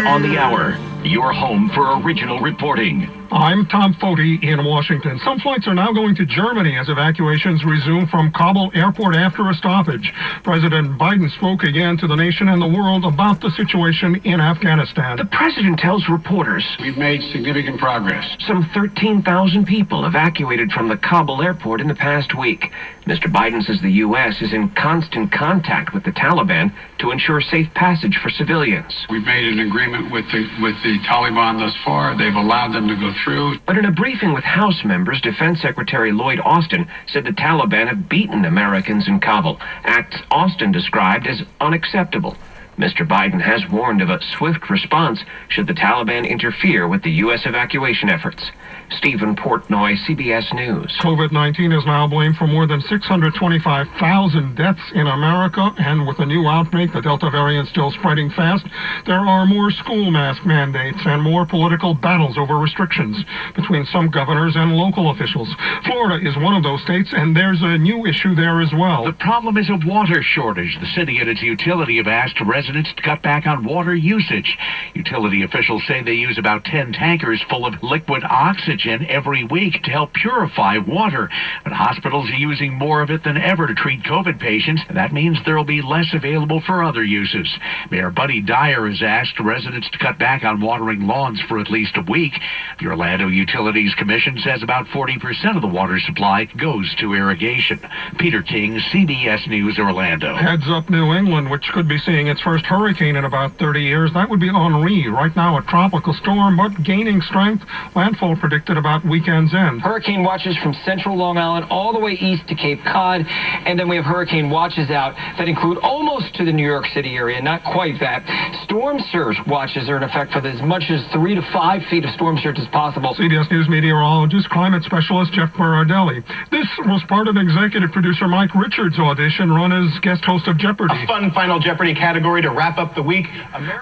On the Hour, your home for original reporting. I'm Tom Foti in Washington. Some flights are now going to Germany as evacuations resume from Kabul airport after a stoppage. President Biden spoke again to the nation and the world about the situation in Afghanistan. The president tells reporters we've made significant progress. Some 13,000 people evacuated from the Kabul airport in the past week. Mr. Biden says the U.S. is in constant contact with the Taliban to ensure safe passage for civilians. We've made an agreement with the Taliban thus far. They've allowed them to go through. But in a briefing with House members, Defense Secretary Lloyd Austin said the Taliban have beaten Americans in Kabul, acts Austin described as unacceptable. Mr. Biden has warned of a swift response should the Taliban interfere with the U.S. evacuation efforts. Stephen Portnoy, CBS News. COVID-19 is now blamed for more than 625,000 deaths in America, and with a new outbreak, the Delta variant still spreading fast, there are more school mask mandates and more political battles over restrictions between some governors and local officials. Florida is one of those states, and there's a new issue there as well. The problem is a water shortage. The city and its utility have asked residents to cut back on water usage. Utility officials say they use about 10 tankers full of liquid oxygen every week to help purify water. But hospitals are using more of it than ever to treat COVID patients, and that means there will be less available for other uses. Mayor Buddy Dyer has asked residents to cut back on watering lawns for at least a week. The Orlando Utilities Commission says about 40% of the water supply goes to irrigation. Peter King, CBS News, Orlando. Heads up New England, which could be seeing its first hurricane in about 30 years. That would be Henri, right now a tropical storm, but gaining strength. Landfall predicted about weekend's end. Hurricane watches from central Long Island all the way east to Cape Cod, and then we have hurricane watches out that include almost to the New York City area, not quite that. Storm surge watches are in effect for as much as 3 to 5 feet of storm surge as possible. CBS News meteorologist, climate specialist Jeff Berardelli. This was part of executive producer Mike Richards' audition run as guest host of Jeopardy. A fun Final Jeopardy category to wrap up the week.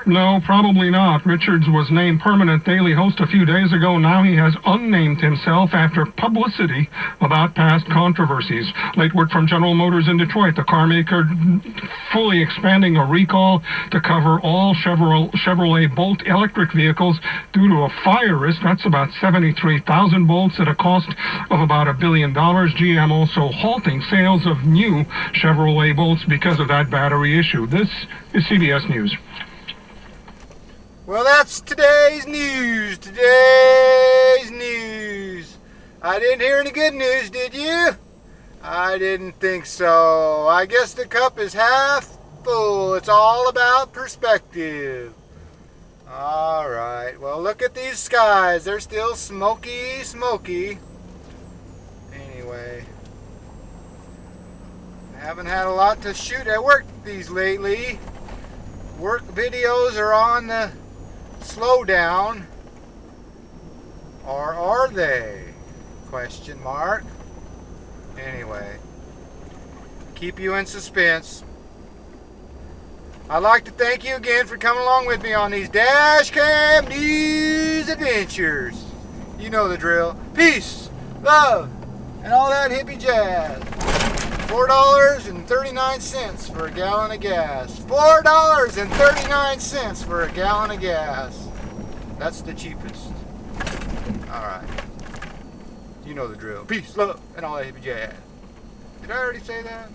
No, probably not. Richards was named permanent daily host a few days ago. Now he has unnamed himself after publicity about past controversies. Late word from General Motors in Detroit, the car maker fully expanding a recall to cover all Chevrolet Bolt electric vehicles due to a fire risk. That's about 73,000 Bolts at a cost of about $1 billion. GM also halting sales of new Chevrolet Bolts because of that battery issue. This is CBS News. Well, that's today's news. Today's news. I didn't hear any good news, did you? I didn't think so. I guess the cup is half full. It's all about perspective. All right. Well, look at these skies. They're still smoky, smoky. Anyway, I haven't had a lot to shoot at work these lately. Work videos are on the slow down, or are they? Question mark. Anyway, keep you in suspense. I'd like to thank you again for coming along with me on these dash cam news adventures. You know the drill. Peace, love, and all that hippie jazz. $4.39 for a gallon of gas. $4.39 for a gallon of gas. That's the cheapest. Alright. You know the drill. Peace, love, and all that hippie jazz. Did I already say that?